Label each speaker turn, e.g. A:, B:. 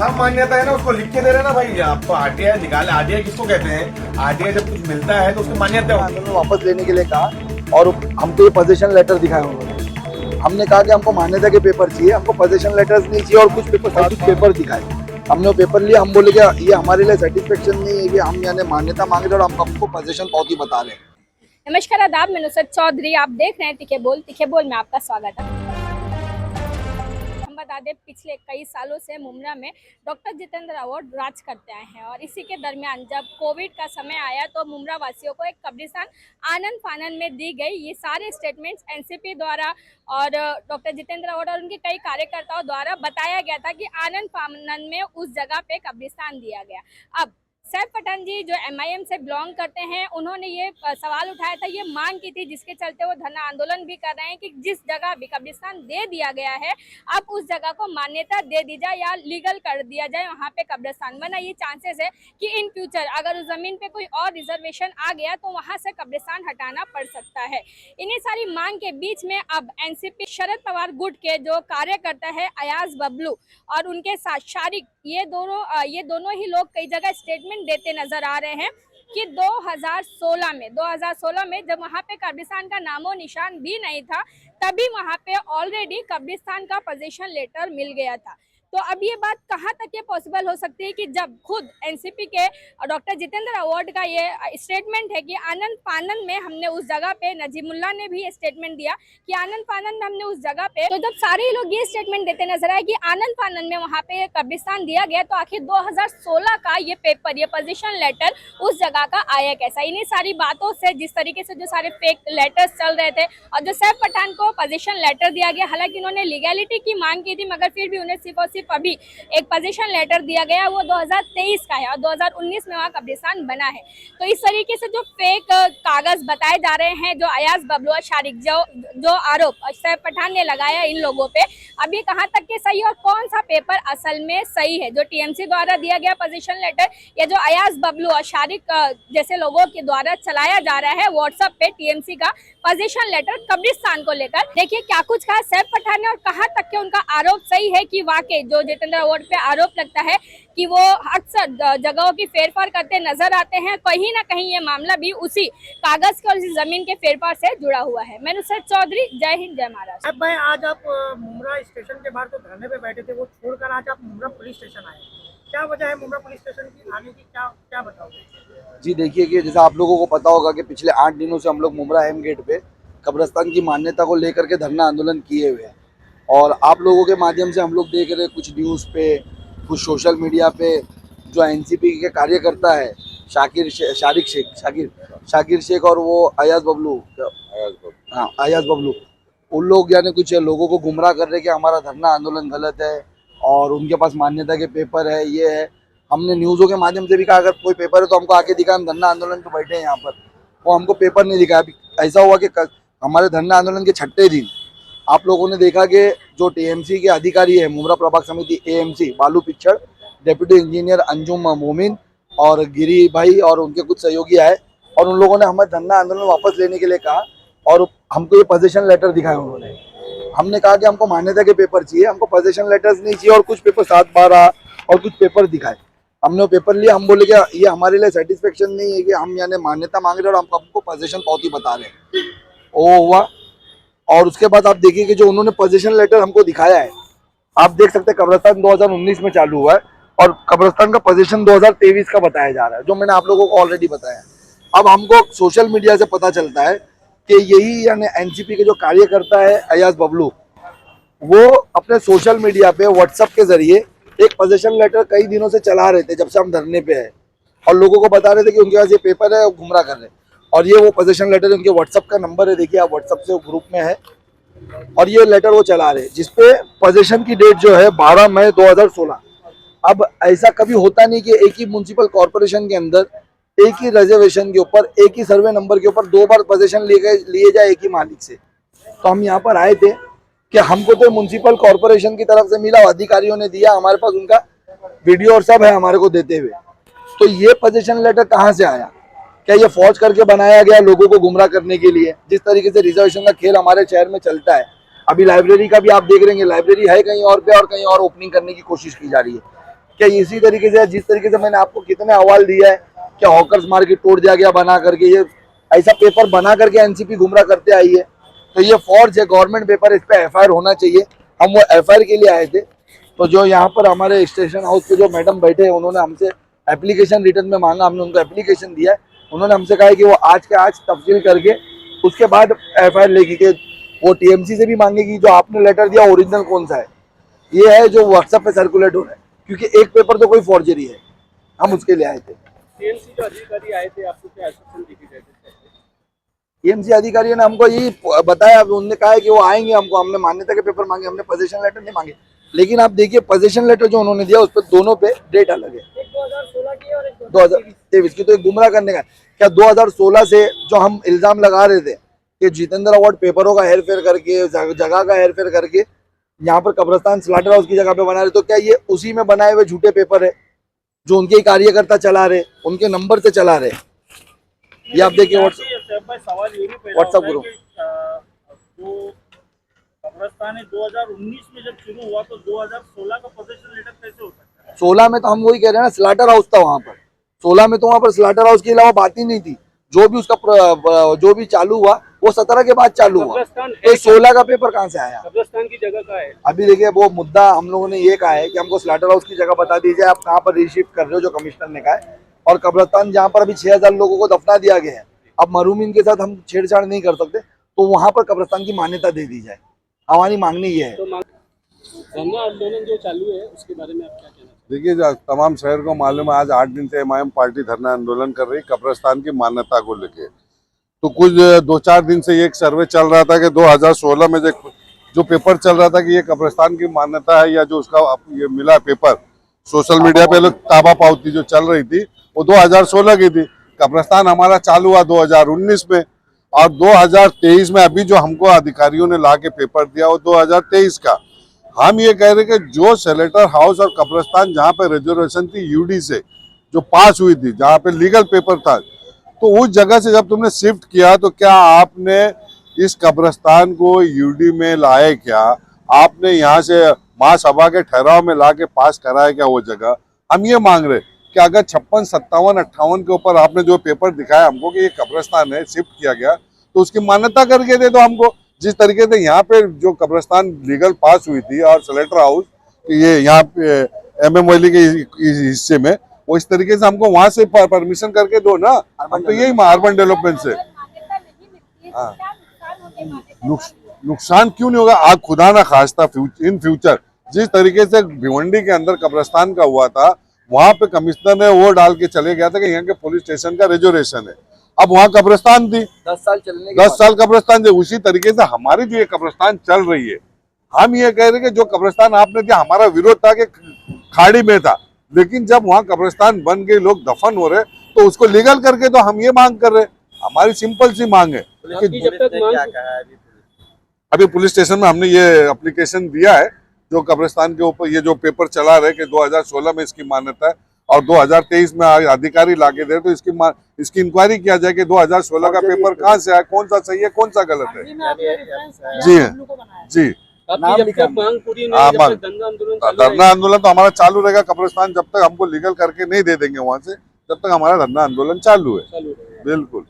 A: सब मान्यता है ना, उसको लिख के दे रहे हैं ना भाई। आपको आरटीआई निकाले, आरटीआई किसको कहते हैं? आरटीआई जब कुछ मिलता है तो उसकी मान्यता होती है।
B: आंदोलन वापस लेने के लिए कहा और हमको ये पोजीशन लेटर दिखाया उन्होंने। हमने कहा कि हमको मान्यता के पेपर चाहिए, हमको पोजीशन लेटर्स नहीं चाहिए और कुछ पेपर दिखाए। हमने वो पेपर लिया, हम बोले कि ये हमारे लिए सेटिस्फेक्शन नहीं है कि हम यानी मान्यता मांग रहे हैं और हम हमको पोजीशन पावती बता रहे हैं।
C: नमस्कार, आदाब, मैं नुसरत चौधरी। आप देख रहे हैं तीखे बोल में आपका स्वागत है। हम बता दें, पिछले कई सालों से मुमरा में डॉक्टर जितेंद्र अवार्ड राज करते आए हैं और इसी के दरमियान जब कोविड का समय आया तो मुमरा वासियों को एक कब्रिस्तान आनंद फानन में दी गई। ये सारे स्टेटमेंट्स एनसीपी द्वारा और डॉक्टर जितेंद्र अवार्ड और उनके कई कार्यकर्ताओं द्वारा बताया गया था कि आनंद फानन में उस जगह पे कब्रिस्तान दिया गया। अब सैफ पठान जी जो एमआईएम से बिलोंग करते हैं, उन्होंने ये सवाल उठाया था, ये मांग की थी, जिसके चलते वो धरना आंदोलन भी कर रहे हैं कि जिस जगह भी कब्रिस्तान दे दिया गया है अब उस जगह को मान्यता दे दी जाए या लीगल कर दिया जाए वहाँ पे कब्रिस्तान, वरना ये चांसेस है कि इन फ्यूचर अगर उस जमीन पे कोई और रिजर्वेशन आ गया तो वहाँ से कब्रिस्तान हटाना पड़ सकता है। इन्हीं सारी मांग के बीच में अब एनसीपी शरद पवार गुट के जो कार्यकर्ता है अयाज बबलू और उनके साथ शारिक, ये दोनों ही लोग कई जगह स्टेटमेंट देते नजर आ रहे हैं कि 2016 में जब वहाँ पे कब्रिस्तान का नामो निशान भी नहीं था, तभी वहाँ पे ऑलरेडी कब्रिस्तान का पोजीशन लेटर मिल गया था। तो अब ये बात कहाँ तक ये पॉसिबल हो सकती है कि जब खुद एनसीपी के डॉक्टर जितेंद्र अवार्ड का ये स्टेटमेंट है कि आनंद फानन में हमने उस जगह पे, नजीमुल्लाह ने भी ये स्टेटमेंट दिया कि आनंद फानन में हमने उस जगह पे, तो जब सारे लोग ये स्टेटमेंट देते नजर आए कि आनंद फानन में वहाँ पे कब्रिस्तान दिया गया, तो आखिर 2016 का ये पेपर, ये पोजीशन लेटर उस जगह का आया कैसा? इन्हीं सारी बातों से, जिस तरीके से जो सारे फेक लेटर्स चल रहे थे और जो सैफ पठान को पोजीशन लेटर दिया गया, हालांकि उन्होंने लीगैलिटी की मांग की थी मगर फिर भी उन्हें सिर्फ और सिर्फ अभी एक पोजीशन लेटर दिया गया, वो 2023 का है और 2019 में वहाँ कब्रिस्तान बना है। तो इस तरीके से जो फेक कागज बताए जा रहे हैं, जो अयाज बबलू और शारिक, जो आरोप सैफ पठान ने लगाया इन लोगों पे, अभी कहाँ तक के सही और कौन सा पेपर असल में सही है? जो टीएमसी द्वारा दिया गया पोजीशन लेटर या जो अयाज बबलू और शारिक जैसे लोगों के द्वारा चलाया जा रहा है व्हाट्सएप पे टीएमसी का पोजीशन लेटर कब्रिस्तान को लेकर, देखिए क्या कुछ कहा सैफ पठान ने और कहाँ तक के उनका आरोप सही है कि वाकई जो जितेंद्र अवार्ड पे आरोप लगता है कि वो अक्सर जगहों की फेरफार करते नजर आते हैं, कहीं ना कहीं ये मामला भी उसी कागज के और इसी जमीन के फेरफार से जुड़ा हुआ है। मैं नुसरत चौधरी, जय हिंद, जय महाराष्ट्र।
D: अब भाई, आज आप मुमरा स्टेशन के बाहर जो धरने पे बैठे थे वो छोड़कर आज आप मुमरा पुलिस स्टेशन आए, क्या वजह है मुमरा पुलिस स्टेशन की आने की? क्या बताओगे?
B: जी देखिए कि जैसा आप लोगों को पता होगा कि पिछले 8 दिनों से हम लोग मुमरा एम गेट पे कब्रिस्तान की मान्यता को लेकर के धरना आंदोलन किए हुए हैं और आप लोगों के माध्यम से हम लोग देख रहे हैं, कुछ न्यूज़ पे, कुछ सोशल मीडिया पे, जो एनसीपी के कार्यकर्ता है शाकिर शेख और वो अयाज बबलू, अयाज बबलू, उन लोग यानी कुछ लोगों को गुमराह कर रहे हैं कि हमारा धरना आंदोलन गलत है और उनके पास मान्यता के पेपर है, ये है। हमने न्यूज़ों के माध्यम से भी कहा अगर कोई पेपर है तो हमको आके दिखा, हम धरना आंदोलन पे बैठे हैं यहाँ पर, वो हमको पेपर नहीं दिखाया। अभी ऐसा हुआ कि हमारे धरना आंदोलन के 6ठे दिन आप लोगों ने देखा कि जो टीएमसी के अधिकारी है, मुमरा प्रभाग समिति एएमसी, बालू पिक्चर, डेप्यूटी इंजीनियर अंजुम मोमिन और गिरी भाई और उनके कुछ सहयोगी आए और उन लोगों ने हमारे धरना आंदोलन वापस लेने के लिए कहा और हमको ये पोजीशन लेटर दिखाया उन्होंने। हमने कहा कि हमको मान्यता के पेपर चाहिए, हमको पोजीशन लेटर्स नहीं चाहिए और कुछ पेपर 7/12 और कुछ पेपर दिखाए। हमने वो पेपर लिया, हम बोले कि ये हमारे लिए सेटिस्फेक्शन नहीं है कि हम यानी मान्यता मांग रहे हैं और हम हमको पोजीशन पावती बता रहे हैं। वो हुआ और उसके बाद आप देखिए कि जो उन्होंने पोजीशन लेटर हमको दिखाया है, आप देख सकते हैं कब्रिस्तान 2019 में चालू हुआ है और कब्रिस्तान का पोजीशन 2023 का बताया जा रहा है, जो मैंने आप लोगों को ऑलरेडी बताया। अब हमको सोशल मीडिया से पता चलता है कि यही यानी एनसीपी के जो कार्यकर्ता है अयाज बबलू, वो अपने सोशल मीडिया पे व्हाट्सएप के जरिए एक पोजीशन लेटर कई दिनों से चला रहे थे जब से हम धरने पे है और लोगों को बता रहे थे कि उनके पास ये पेपर है, वो गुमराह कर रहे हैं। और ये वो पोजीशन लेटर, उनके व्हाट्सएप का नंबर है, देखिए आप व्हाट्सएप से ग्रुप में है और ये लेटर वो चला रहे हैं जिसपे पोजीशन की डेट जो है 12 मई 2016। अब ऐसा कभी होता नहीं कि एक ही म्युनिसिपल कॉर्पोरेशन के अंदर एक ही रिजर्वेशन के ऊपर, एक ही सर्वे नंबर के ऊपर 2 बार पोजीशन लिए जाए एक ही मालिक से। तो हम यहाँ पर आए थे कि हमको तो म्युनिसिपल कॉर्पोरेशन की तरफ से मिला, अधिकारियों ने दिया, हमारे पास उनका वीडियो और सब है हमारे को देते हुए। तो ये पोजीशन लेटर कहाँ से आया? क्या ये फौज करके बनाया गया लोगों को गुमराह करने के लिए? जिस तरीके से रिजर्वेशन का खेल हमारे शहर में चलता है, अभी लाइब्रेरी का भी आप देख रहे हैं, लाइब्रेरी है कहीं और पे और कहीं और ओपनिंग करने की कोशिश की जा रही है। क्या इसी तरीके से, जिस तरीके से मैंने आपको कितने हवाल दिया है, क्या हॉकर्स मार्केट तोड़ दिया गया बना करके, ये ऐसा पेपर बना करके एनसीपी गुमराह करते आई है, तो ये फॉर्ज है, गवर्नमेंट पेपर, इस पे एफआईआर होना चाहिए। हम वो एफआईआर के लिए आए थे, तो जो यहाँ पर हमारे स्टेशन हाउस पे जो मैडम बैठे हैं, उन्होंने हमसे एप्लीकेशन रिटर्न में मांगा, हमने उनको एप्लीकेशन दिया है। उन्होंने हमसे कहा है कि वो आज के आज तफसील करके उसके बाद एफआईआर लेगी, कि वो टीएमसी से भी मांगेगी जो आपने लेटर दिया ओरिजिनल कौन सा है, ये है जो व्हाट्सएप पे सर्कुलेट हो रहा है, क्योंकि एक पेपर तो कोई फॉर्जरी है। हम उसके लिए आए थे।
E: टीएमसी जो अधिकारी आए थे, आपको क्या आश्वासन देके गए थे?
B: टीएमसी अधिकारियों ने हमको यही बताया, उन्होंने कहा है कि वो आएंगे, हमको, हमने मान्यता के पेपर मांगे, हमने पोजीशन लेटर नहीं मांगे। लेकिन आप देखिए पोजीशन लेटर जो उन्होंने दिया उस पर दोनों पे डेट अलग है,
D: एक 2016 की और एक
B: 2023 की। तो एक गुमराह करने का क्या 2016 से जो हम इल्जाम लगा रहे थे कि जितेंद्र अवार्ड पेपरों का हेरफेर करके, जगह का हेरफेर करके यहाँ पर कब्रिस्तान स्लाटर हाउस की जगह पे बना रहे, तो क्या ये उसी में बनाए हुए झूठे पेपर है जो उनके ही कार्यकर्ता चला रहे, उनके नंबर से चला रहे? ये आप देखिए
E: सवाल ये भी पैदा
B: व्हाट्सएप
E: होता है
B: ग्रुप।
E: कि जो कब्रिस्तान है 2019 में जब शुरू हुआ तो 2016 का पोजीशन लेटर कैसे हो सकता है?
B: 16 में तो हम वही कह रहे हैं ना, स्लाटर हाउस था वहां पर। 16 में तो वहां पर स्लाटर हाउस के अलावा बात ही नहीं थी। जो भी उसका जो भी चालू हुआ वो 17 के बाद चालू हुआ, तो 16 का पेपर कहाँ से आया?
E: कब्रिस्तान की जगह का है।
B: अभी देखिए वो मुद्दा हम लोगों ने ये कहा है कि हमको स्लाटर हाउस की जगह बता दीजिए, आप कहाँ पर रिशिफ्ट कर रहे हो, जो कमिश्नर ने कहा है। और कब्रिस्तान जहाँ पर अभी 6000 लोगों को दफना दिया गया है, अब मरूमीन के साथ हम छेड़छाड़ नहीं कर सकते, तो वहां पर कब्रिस्तान की मान्यता दे दी जाए। हमारी मांगनी ये है।
E: तो धरना आंदोलन जो चालू है उसके बारे में आप क्या कहना चाहते
F: देखिए, तमाम शहर को मालूम है आज 8 दिन से एमआईएम पार्टी धरना आंदोलन कर रही कब्रिस्तान की मान्यता को लेके। तो कुछ 2-4 दिन से ये एक सर्वे चल रहा था कि 2016 में जो पेपर चल रहा था कि ये कब्रिस्तान की मान्यता है, या जो उसका ये मिला पेपर सोशल मीडिया पे लोग ताबा पावती जो चल रही थी वो 2016 की थी। कब्रिस्तान हमारा चालू हुआ 2019 में, और 2023 में अभी जो हमको अधिकारियों ने ला के पेपर दिया वो 2023 का। हम ये कह रहे कि जो स्लेटर हाउस और कब्रिस्तान जहाँ पे रिजर्वेशन थी यूडी से जो पास हुई थी, जहाँ पे लीगल पेपर था, तो उस जगह से जब तुमने शिफ्ट किया तो क्या आपने इस कब्रिस्तान को यूडी में लाए? क्या आपने यहाँ से महासभा के ठहराव में ला के पास कराया क्या वो जगह? हम ये मांग रहे कि अगर 56, 57, 58 के ऊपर आपने जो पेपर दिखाया हमको कि ये कब्रिस्तान है, शिफ्ट किया गया, तो उसकी मान्यता करके दे दो हमको। जिस तरीके से यहाँ पे जो कब्रिस्तान लीगल पास हुई थी और स्लेटर हाउस ये यहाँ पे MM वैली के हिस्से में, वो इस तरीके से हमको वहां से परमिशन करके दो ना। हम तो यही अर्बन डेवलपमेंट से नुकसान क्यों नहीं होगा? आज खुदा ना खास्ता इन फ्यूचर जिस तरीके से भिवंडी के अंदर कब्रिस्तान का हुआ था, वहां पे कमिश्नर ने वो डाल के चले गया था कि यहाँ के पुलिस स्टेशन का रिजर्वेशन है। अब वहाँ कब्रिस्तान थी
B: 10 साल चलने
F: 10 साल कब्रिस्तान थी। उसी तरीके से हमारी जो ये कब्रिस्तान चल रही है, हम ये कह रहे कि जो कब्रिस्तान आपने दिया, हमारा विरोध था कि खाड़ी में था, लेकिन जब वहाँ कब्रिस्तान बन के लोग दफन हो रहे तो उसको लीगल करके तो हम ये मांग कर रहे। हमारी सिंपल सी मांग है कि
E: जब तक मांग
F: अभी पुलिस स्टेशन में हमने ये एप्लीकेशन दिया है जो कब्रिस्तान के ऊपर ये जो पेपर चला रहे कि 2016 में इसकी मान्यता है और 2023 में अधिकारी लाके दे, तो इसकी इंक्वायरी किया जाए कि 2016 का पेपर कहाँ से आया, कौन सा सही है, कौन सा गलत है। जी जी,
E: आपकी जब तक मांग पूरी नहीं, जब तक
F: धरना आंदोलन तो हमारा चालू रहेगा। कब्रिस्तान जब तक हमको लीगल करके नहीं दे देंगे वहां से, तब तक हमारा धरना आंदोलन चालू है। बिल्कुल।